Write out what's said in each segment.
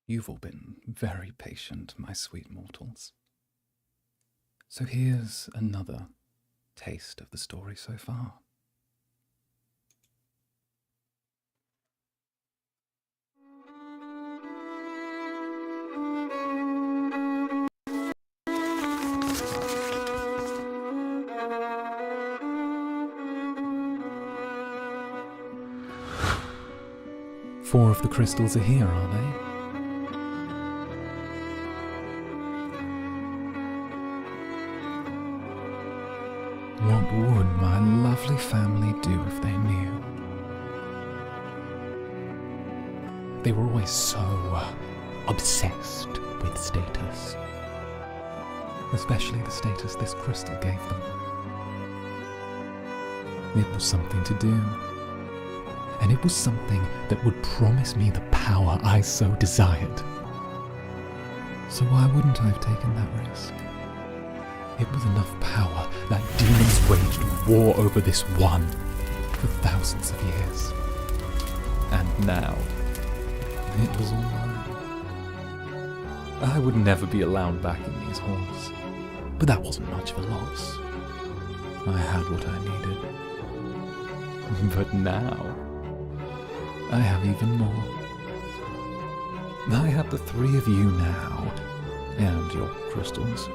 You've all been very patient, my sweet mortals. So here's another taste of the story so far. Four of the crystals are here, are they? What would my lovely family do if they knew? They were always so obsessed with status. Especially the status this crystal gave them. It was something to do. And it was something that would promise me the power I so desired. So why wouldn't I have taken that risk? It was enough power that demons waged war over this one for thousands of years. And now, it was all mine. I would never be allowed back in these halls, but that wasn't much of a loss. I had what I needed. But now, I have even more. I have the three of you now, and your crystals.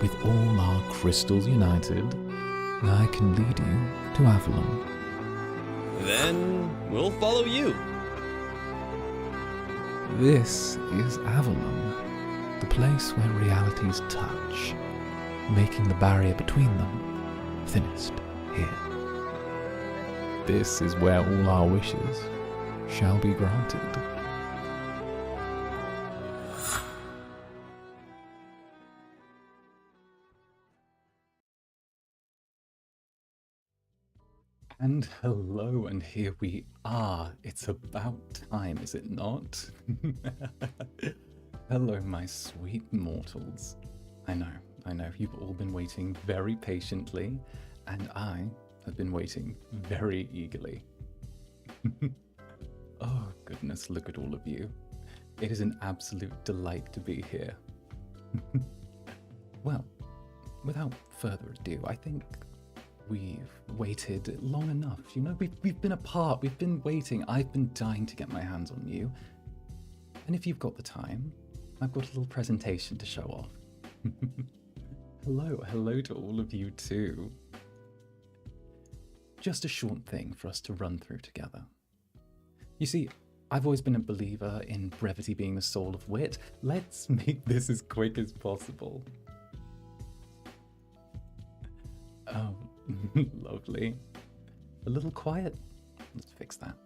With all our crystals united, I can lead you to Avalon. Then we'll follow you. This is Avalon, the place where realities touch, making the barrier between them thinnest here. This is where all our wishes shall be granted. And hello, and here we are. It's about time, is it not? Hello, my sweet mortals. I know, you've all been waiting very patiently, and I have been waiting very eagerly. Oh, goodness, look at all of you. It is an absolute delight to be here. Well, without further ado, I think we've waited long enough. You know, we've been apart, we've been waiting. I've been dying to get my hands on you. And if you've got the time, I've got a little presentation to show off. Hello to all of you too. Just a short thing for us to run through together. You see, I've always been a believer in brevity being the soul of wit. Let's make this as quick as possible. Oh, lovely. A little quiet? Let's fix that.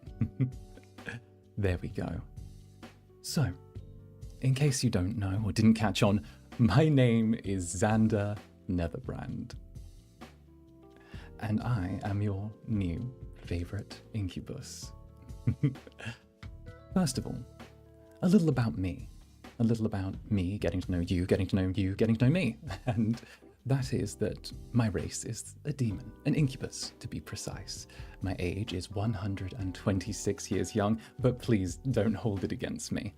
There we go. So, in case you don't know or didn't catch on, my name is Zander Netherbrand. And I am your new favorite Incubus. First of all, a little about me. A little about me getting to know you, getting to know you, getting to know me. And that is that my race is a demon, an incubus to be precise. My age is 126 years young, but please don't hold it against me.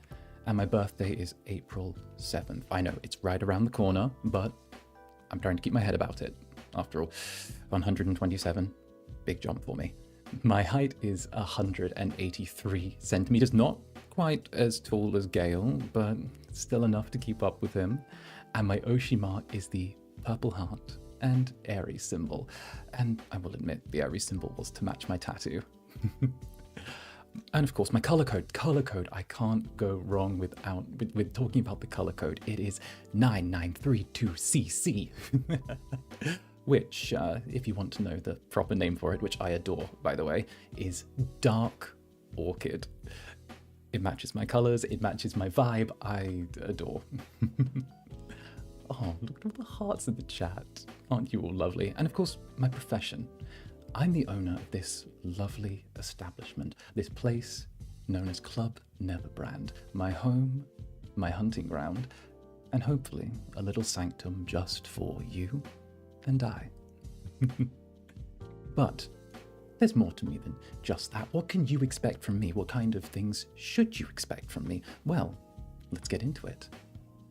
And my birthday is April 7th. I know, it's right around the corner, but I'm trying to keep my head about it. After all, 127, big jump for me. My height is 183 centimeters, not quite as tall as Gale, but still enough to keep up with him. And my Oshi mark is the purple heart and Aries symbol. And I will admit, the Aries symbol was to match my tattoo. And of course, my color code, I can't go wrong with talking about the color code. It is 9932CC. Which, if you want to know the proper name for it, which I adore, by the way, is Dark Orchid. It matches my colors, it matches my vibe, I adore. Oh, look at all the hearts in the chat. Aren't you all lovely? And of course, my profession. I'm the owner of this lovely establishment, this place known as 𝓂𝓸𝓾𝓻, my home, my hunting ground, and hopefully a little sanctum just for you and I. But there's more to me than just that. What can you expect from me? What kind of things should you expect from me? Well, let's get into it.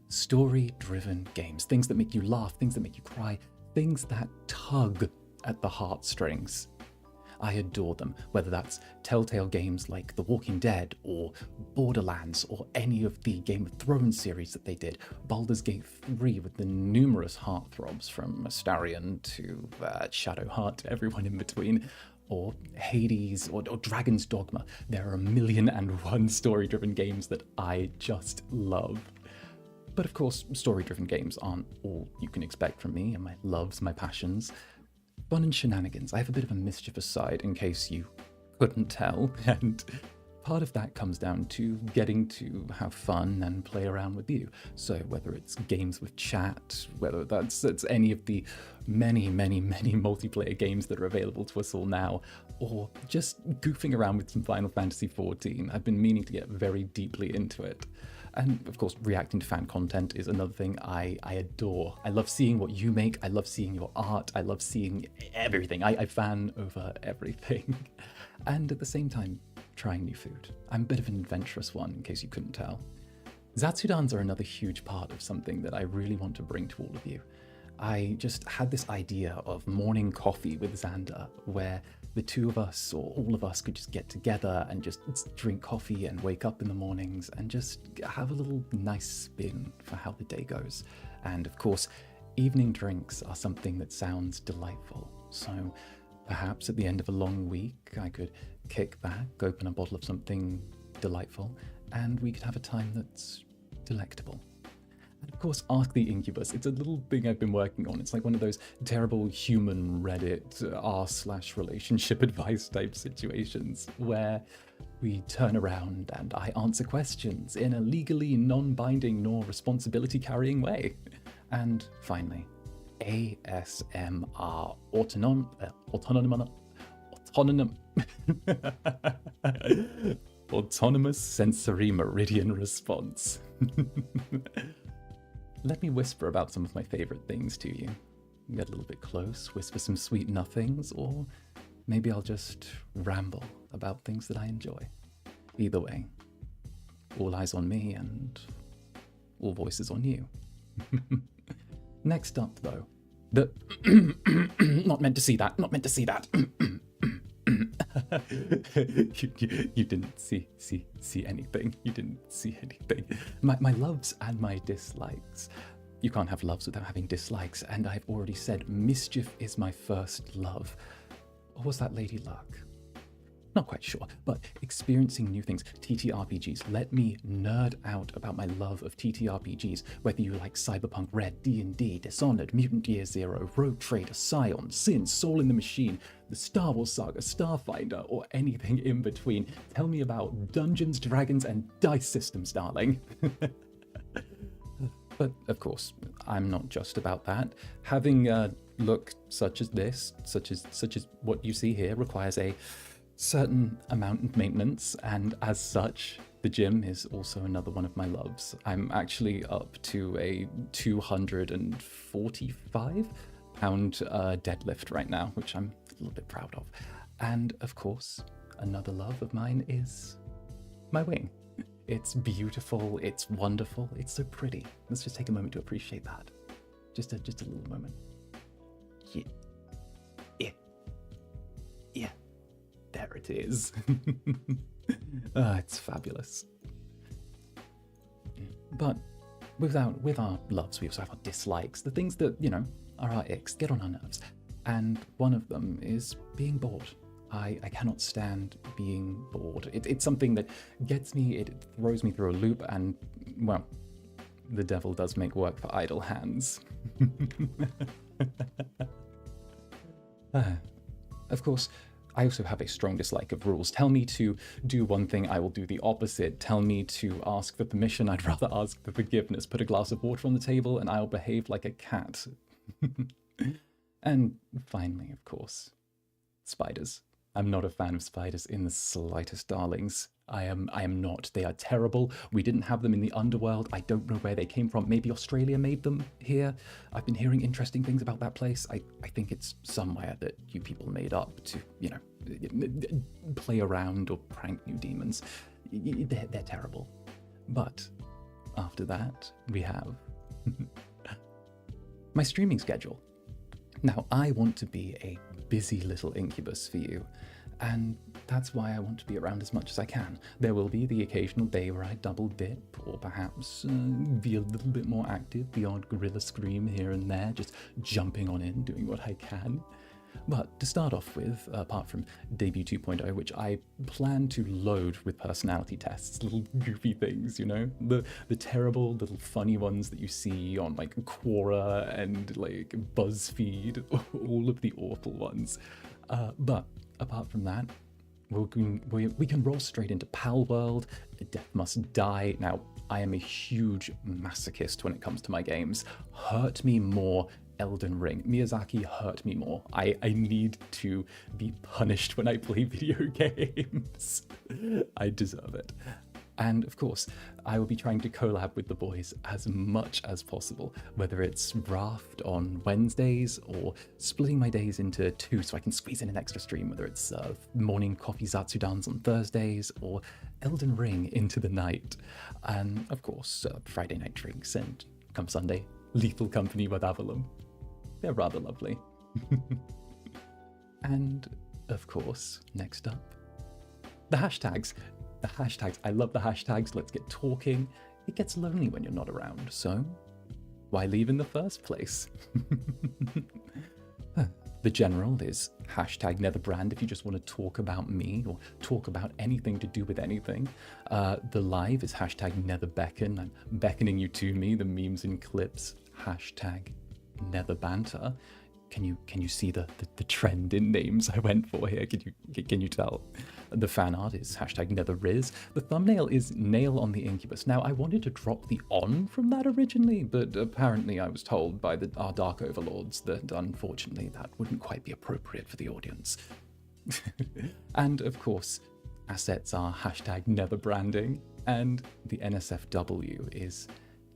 Story-driven games, things that make you laugh, things that make you cry, things that tug at the heartstrings. I adore them, whether that's Telltale games like The Walking Dead or Borderlands or any of the Game of Thrones series that they did, Baldur's Gate 3 with the numerous heartthrobs from 𝓂𝓸𝓾𝓻 to Shadowheart, everyone in between, or Hades or Dragon's Dogma. There are 1,000,001 story-driven games that I just love. But of course, story-driven games aren't all you can expect from me and my loves, my passions. Fun and shenanigans. I have a bit of a mischievous side, in case you couldn't tell, and part of that comes down to getting to have fun and play around with you. So whether it's games with chat, whether that's any of the many multiplayer games that are available to us all now, or just goofing around with some Final Fantasy XIV. I've been meaning to get very deeply into it. And of course, reacting to fan content is another thing I adore. I love seeing what you make. I love seeing your art. I love seeing everything. I fan over everything. And at the same time, trying new food. I'm a bit of an adventurous one, in case you couldn't tell. 𝓂𝓸𝓾𝓻s are another huge part of something that I really want to bring to all of you. I just had this idea of morning coffee with Zander, where the two of us or all of us could just get together and just drink coffee and wake up in the mornings and just have a little nice spin for how the day goes. And of course, evening drinks are something that sounds delightful. So perhaps at the end of a long week, I could kick back, open a bottle of something delightful, and we could have a time that's delectable. And of course, Ask the Incubus. It's a little thing I've been working on. It's like one of those terrible human Reddit r/relationship advice type situations where we turn around and I answer questions in a legally non-binding nor responsibility-carrying way. And finally, ASMR autonomous sensory meridian response. Let me whisper about some of my favorite things to you. Get a little bit close, whisper some sweet nothings, or maybe I'll just ramble about things that I enjoy. Either way, all eyes on me and all voices on you. Next up, though, the not meant to see that, not meant to see that. You didn't see anything. You didn't see anything. My loves and my dislikes. You can't have loves without having dislikes, and I've already said mischief is my first love. Or was that Lady Luck? Not quite sure, but experiencing new things. TTRPGs. Let me nerd out about my love of TTRPGs, whether you like Cyberpunk Red, D&D, Dishonored, Mutant Year Zero, Rogue Trader, Scion, Sin, Soul in the Machine, the Star Wars Saga, Starfinder, or anything in between. Tell me about Dungeons, Dragons, and dice systems, darling. But of course, I'm not just about that. Having a look such as this, such as what you see here, requires a certain amount of maintenance, and as such, the gym is also another one of my loves. I'm actually up to a 245-pound deadlift right now, which I'm a little bit proud of. And of course, another love of mine is my wing. It's beautiful, it's wonderful, it's so pretty. Let's just take a moment to appreciate that. Just a little moment. Yeah. There it is. It's fabulous. But with our loves, we also have our dislikes, the things that, are our icks, get on our nerves. And one of them is being bored. I cannot stand being bored. It's something that gets me, it throws me through a loop, and, well, the devil does make work for idle hands. Of course, I also have a strong dislike of rules. Tell me to do one thing, I will do the opposite. Tell me to ask for permission, I'd rather ask for forgiveness. Put a glass of water on the table and I'll behave like a cat. And finally, of course, spiders. I'm not a fan of spiders in the slightest, darlings. I am not. They are terrible. We didn't have them in the underworld. I don't know where they came from. Maybe Australia made them here. I've been hearing interesting things about that place. I think it's somewhere that you people made up to, play around or prank you demons. They're terrible. But after that, we have my streaming schedule. Now, I want to be a busy little incubus for you, and that's why I want to be around as much as I can. There will be the occasional day where I double dip, or perhaps be a little bit more active, the odd gorilla scream here and there, just jumping on in, doing what I can. But to start off with, apart from Debut 2.0, which I plan to load with personality tests, little goofy things, you know? The terrible little funny ones that you see on like Quora and like BuzzFeed, all of the awful ones. But apart from that, we can roll straight into Pal World, Death Must Die. Now, I am a huge masochist when it comes to my games. Hurt me more, Elden Ring. Miyazaki, hurt me more. I need to be punished when I play video games. I deserve it. And of course, I will be trying to collab with the boys as much as possible, whether it's Raft on Wednesdays or splitting my days into two so I can squeeze in an extra stream, whether it's morning coffee Zatsudans on Thursdays or Elden Ring into the night. And of course, Friday night drinks, and come Sunday, Lethal Company with Avalon. They're rather lovely. And of course, next up, the hashtags. The hashtags. I love the hashtags. Let's get talking. It gets lonely when you're not around, so why leave in the first place? The general is hashtag Netherbrand if you just want to talk about me or talk about anything to do with anything. The live is hashtag Netherbeckon. I'm beckoning you to me, the memes and clips. Hashtag Netherbanter. Can you see the trend in names I went for here? Can you tell? The fan art is hashtag NetherRiz. The thumbnail is Nail on the Incubus. Now, I wanted to drop the on from that originally, but apparently I was told by our dark overlords that unfortunately that wouldn't quite be appropriate for the audience. And of course, assets are hashtag Netherbranding, and the NSFW is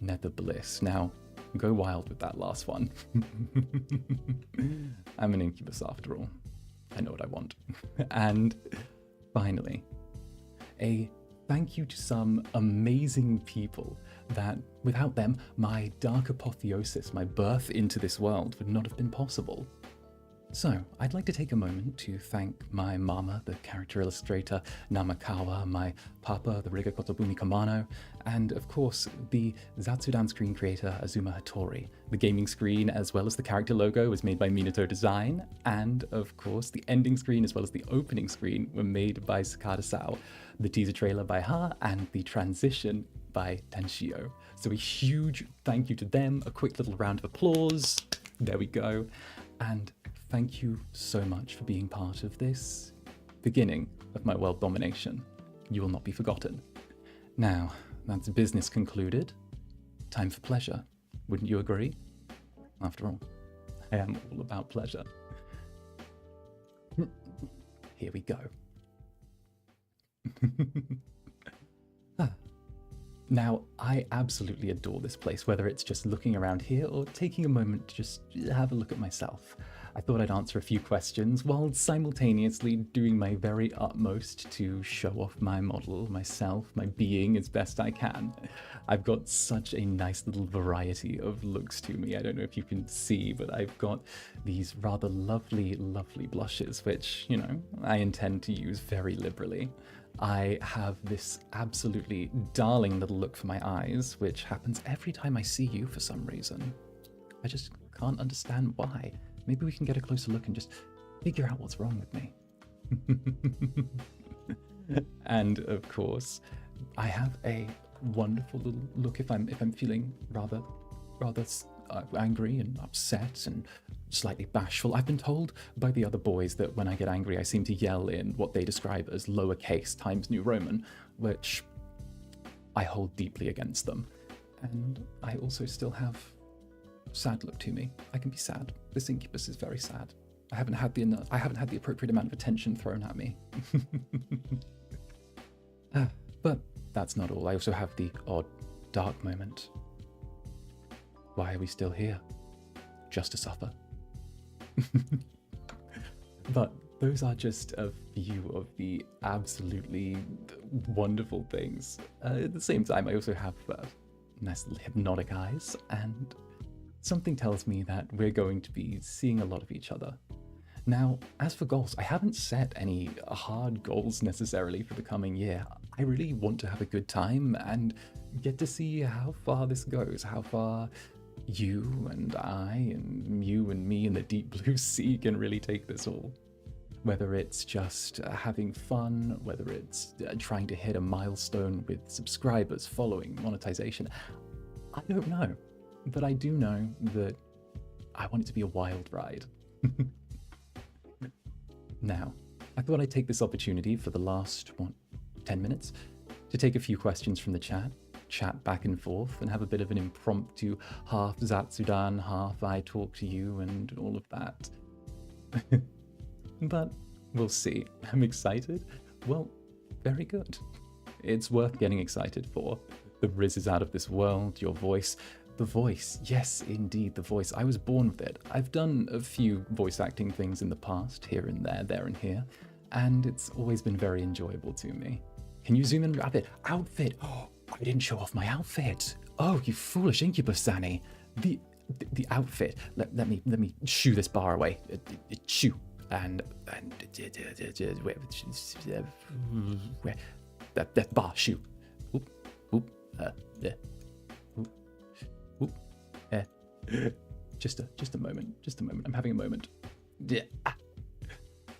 Netherbliss. Now, go wild with that last one. I'm an incubus after all. I know what I want. And finally, a thank you to some amazing people that without them, my dark apotheosis, my birth into this world would not have been possible. So, I'd like to take a moment to thank my mama, the character illustrator Namakawa, my papa, the rigger Kotobumi Kamano, and of course, the Zatsudan screen creator Azuma Hattori. The gaming screen as well as the character logo was made by Minato Design, and of course, the ending screen as well as the opening screen were made by 𝓂𝓸𝓼𝓽, the teaser trailer by Ha, and the transition by Tenshio. So a huge thank you to them, a quick little round of applause, there we go, and thank you so much for being part of this beginning of my world domination. You will not be forgotten. Now, that's business concluded. Time for pleasure. Wouldn't you agree? After all, I am all about pleasure. Here we go. Now, I absolutely adore this place, whether it's just looking around here or taking a moment to just have a look at myself. I thought I'd answer a few questions while simultaneously doing my very utmost to show off my model, myself, my being as best I can. I've got such a nice little variety of looks to me. I don't know if you can see, but I've got these rather lovely, lovely blushes, which, you know, I intend to use very liberally. I have this absolutely darling little look for my eyes, which happens every time I see you for some reason. I just can't understand why. Maybe we can get a closer look and just figure out what's wrong with me. And of course, I have a wonderful little look if I'm feeling rather angry and upset and slightly bashful. I've been told by the other boys that when I get angry, I seem to yell in what they describe as lowercase Times New Roman, which I hold deeply against them. And I also still have sad look to me. I can be sad. This incubus is very sad. I haven't had the appropriate amount of attention thrown at me. But that's not all. I also have the odd dark moment. Why are we still here? Just to suffer. But those are just a few of the absolutely wonderful things. At the same time, I also have nice little hypnotic eyes, and something tells me that we're going to be seeing a lot of each other. Now, as for goals, I haven't set any hard goals necessarily for the coming year. I really want to have a good time and get to see how far this goes, how far you and I and you and me in the deep blue sea can really take this all. Whether it's just having fun, whether it's trying to hit a milestone with subscribers, following, monetization, I don't know. But I do know that I want it to be a wild ride. Now, I thought I'd take this opportunity for the last, 10 minutes to take a few questions from the chat back and forth, and have a bit of an impromptu half 𝓂𝓸𝓾𝓻, half I talk to you and all of that. But we'll see. I'm excited. Well, very good. It's worth getting excited for. The Riz is out of this world, your voice. The voice, yes, indeed, the voice. I was born with it. I've done a few voice acting things in the past, here and there and here, and it's always been very enjoyable to me. Can you zoom in a bit? Outfit! Oh, I didn't show off my outfit. Oh, you foolish Incubus, Zanny. The outfit. Let me shoo this bar away. Shoo. And where that bar, shoot. Oop, oop, there. Oop, oop, just a moment, I'm having a moment. Yeah.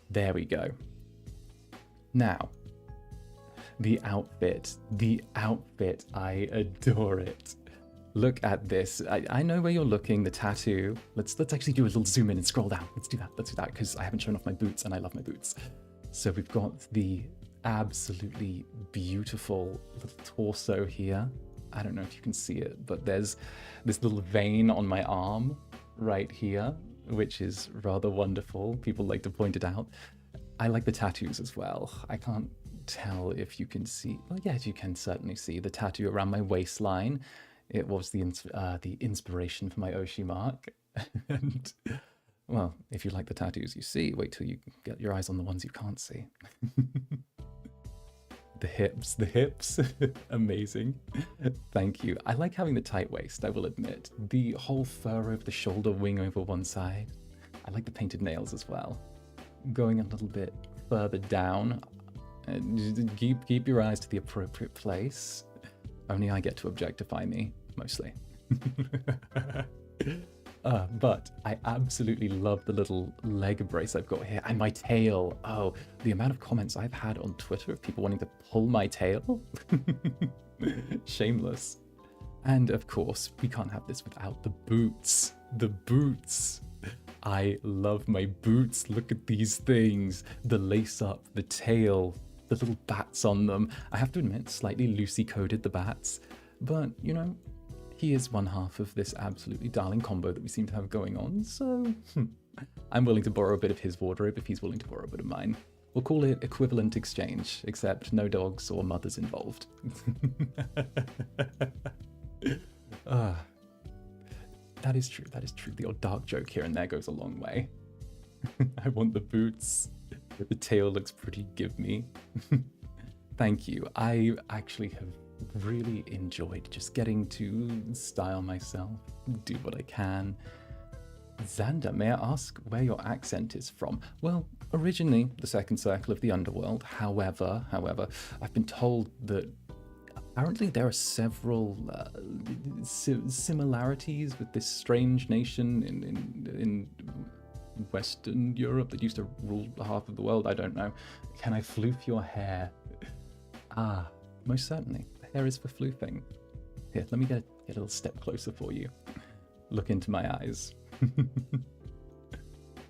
There we go. Now, the outfit, I adore it. Look at this. I know where you're looking, the tattoo. Let's actually do a little zoom in and scroll down. Let's do that, because I haven't shown off my boots, and I love my boots. So we've got the absolutely beautiful little torso here. I don't know if you can see it, but there's this little vein on my arm right here, which is rather wonderful. People like to point it out. I like the tattoos as well. I can't tell if you can see. Well, yes, you can certainly see the tattoo around my waistline. It was the inspiration for my Oshi mark. And, well, if you like the tattoos you see, wait till you get your eyes on the ones you can't see. The hips, amazing. Thank you. I like having the tight waist, I will admit. The whole fur over the shoulder, wing over one side. I like the painted nails as well. Going a little bit further down, keep your eyes to the appropriate place. Only I get to objectify me, mostly. But I absolutely love the little leg brace I've got here, and my tail. Oh, the amount of comments I've had on Twitter of people wanting to pull my tail. Shameless. And of course, we can't have this without the boots. The boots. I love my boots. Look at these things. The lace up, the tail, the little bats on them. I have to admit, slightly loosey coded the bats, but you know, he is one half of this absolutely darling combo that we seem to have going on, so I'm willing to borrow a bit of his wardrobe if he's willing to borrow a bit of mine. We'll call it equivalent exchange, except no dogs or mothers involved. That is true, that is true. The odd dark joke here and there goes a long way. I want the boots. The tail looks pretty give me. Thank you. I actually have really enjoyed just getting to style myself, do what I can. Zander, may I ask where your accent is from? Well, originally the second circle of the underworld. However, I've been told that apparently there are several similarities with this strange nation in Western Europe that used to rule half of the world. I don't know. Can I floof your hair? Ah, most certainly. The hair is for floofing. Here, let me get a little step closer for you. Look into my eyes.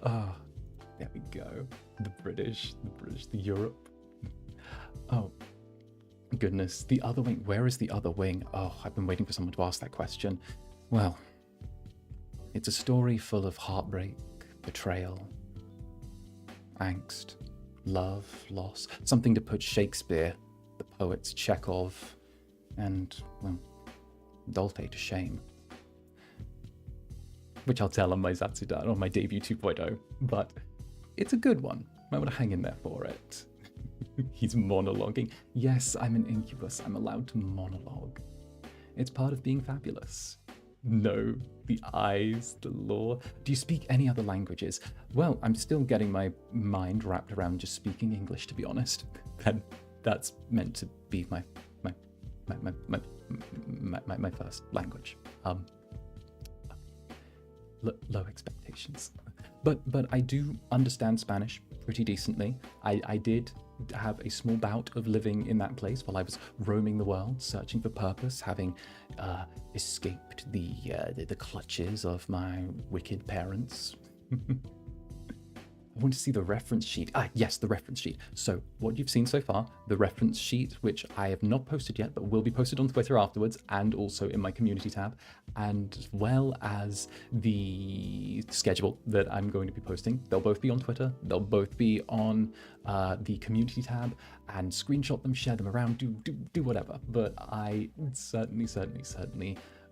Ah, there we go. The British, the Europe. Oh, goodness. The other wing. Where is the other wing? Oh, I've been waiting for someone to ask that question. Well, it's a story full of heartbreak, betrayal, angst, love, loss. Something to put Shakespeare, the poets Chekhov, and, well, Dolce to shame. Which I'll tell on my 𝓂𝓸𝓾𝓻, on my debut 2.0, but it's a good one. Might want to hang in there for it. He's monologuing. Yes, I'm an incubus. I'm allowed to monologue. It's part of being fabulous. No, the eyes, the law. Do you speak any other languages? Well, I'm still getting my mind wrapped around just speaking English, to be honest. And that's meant to be my first language. Low expectations. But I do understand Spanish pretty decently. I did have a small bout of living in that place while I was roaming the world, searching for purpose, having escaped the clutches of my wicked parents. I want to see the reference sheet. Yes, the reference sheet. So what you've seen so far, the reference sheet, which I have not posted yet, but will be posted on Twitter afterwards, and also in my community tab, and as well as the schedule that I'm going to be posting. They'll both be on Twitter. They'll both be on the community tab, and screenshot them, share them around, do whatever. But I certainly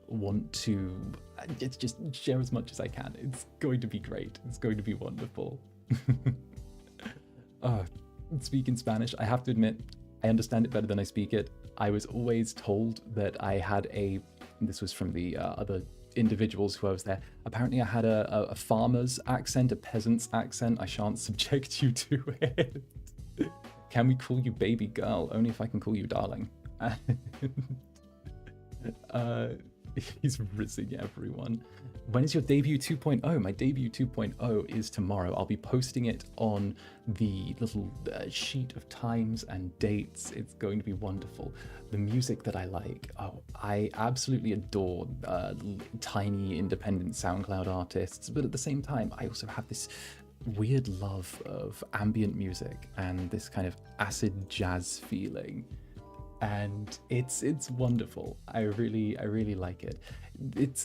want to just share as much as I can. It's going to be great. It's going to be wonderful. Speaking Spanish, I have to admit, I understand it better than I speak it. I was always told that I had this was from the other individuals who I was there, apparently I had a farmer's accent, a peasant's accent. I shan't subject you to it. Can we call you baby girl? Only if I can call you darling. He's rizzing everyone. When is your debut 2.0? My debut 2.0 is tomorrow. I'll be posting it on the little sheet of times and dates. It's going to be wonderful. The music that I like, I absolutely adore tiny independent SoundCloud artists, but at the same time, I also have this weird love of ambient music and this kind of acid jazz feeling. And it's wonderful. I really like it.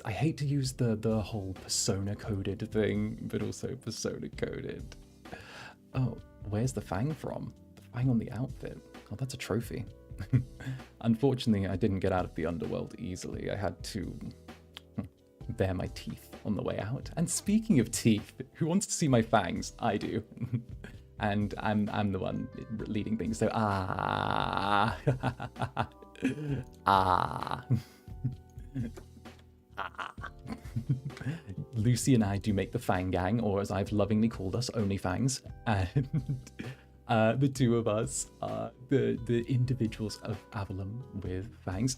I hate to use the whole persona coded thing, but also persona coded. Oh, where's the fang from? The fang on the outfit. Oh, that's a trophy. Unfortunately, I didn't get out of the underworld easily. I had to bare my teeth on the way out. And speaking of teeth, who wants to see my fangs? I do. And I'm the one leading things, so Lucy and I do make the Fang Gang, or as I've lovingly called us, Only Fangs, and the two of us are the individuals of Avalon with fangs.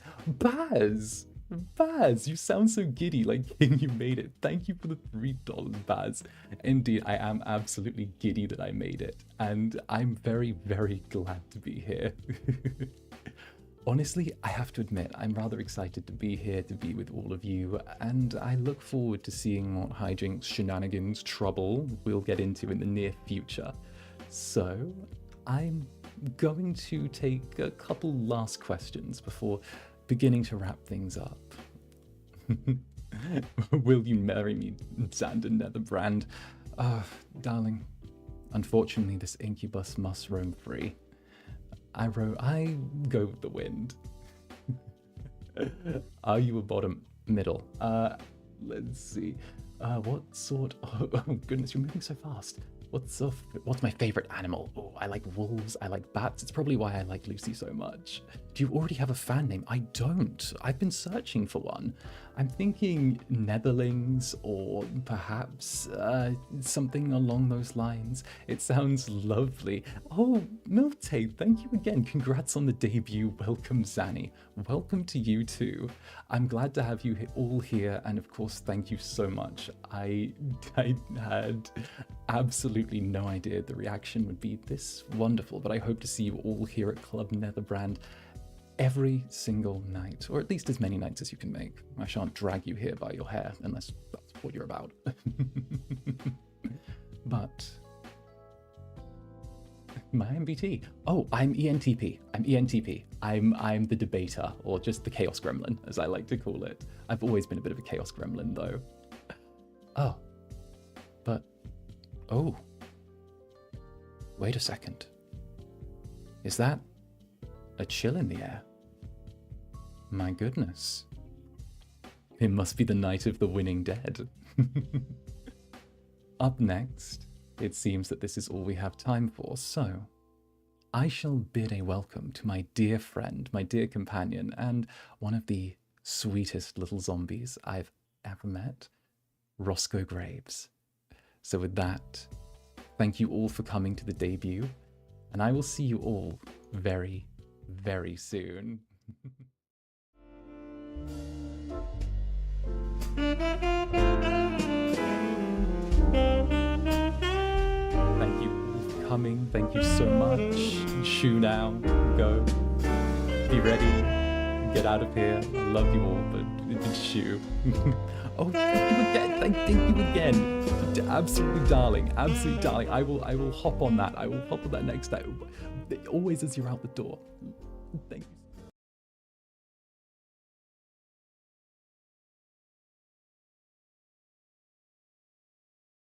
Baz, you sound so giddy, like you made it. Thank you for the $3, Baz. Indeed, I am absolutely giddy that I made it, and I'm very, very glad to be here. Honestly, I have to admit, I'm rather excited to be here, to be with all of you, and I look forward to seeing what hijinks, shenanigans, trouble we'll get into in the near future. So, I'm going to take a couple last questions before beginning to wrap things up. Will you marry me, Zander Netherbrand? Darling, unfortunately this incubus must roam free. I go with the wind. Are you a bottom? Middle. Let's see. What sort of... Oh goodness, you're moving so fast. What's my favorite animal? Oh, I like wolves, I like bats. It's probably why I like Lucy so much. Do you already have a fan name? I don't. I've been searching for one. I'm thinking Netherlings, or perhaps something along those lines. It sounds lovely. Oh, Milte, thank you again. Congrats on the debut. Welcome, Zanny. Welcome to you too. I'm glad to have you all here, and of course, thank you so much. I had absolutely no idea the reaction would be this wonderful, but I hope to see you all here at Club Netherbrand every single night, or at least as many nights as you can make. I shan't drag you here by your hair, unless that's what you're about. But my MBT. Oh, I'm ENTP. I'm ENTP. I'm the debater, or just the chaos gremlin, as I like to call it. I've always been a bit of a chaos gremlin, though. Oh, but oh, wait a second. Is that a chill in the air? My goodness. It must be the night of the winning dead. Up next, it seems that this is all we have time for, so I shall bid a welcome to my dear friend, my dear companion, and one of the sweetest little zombies I've ever met, Roscoe Graves. So with that, thank you all for coming to the debut, and I will see you all very, very soon. Thank you all for coming. Thank you so much. Shoo now. Go. Be ready. Get out of here. I love you all, but shoo. Oh, thank you again. Thank you again. Absolutely darling. Absolutely darling. I will hop on that. I will hop on that next time. Always as you're out the door. Thank you.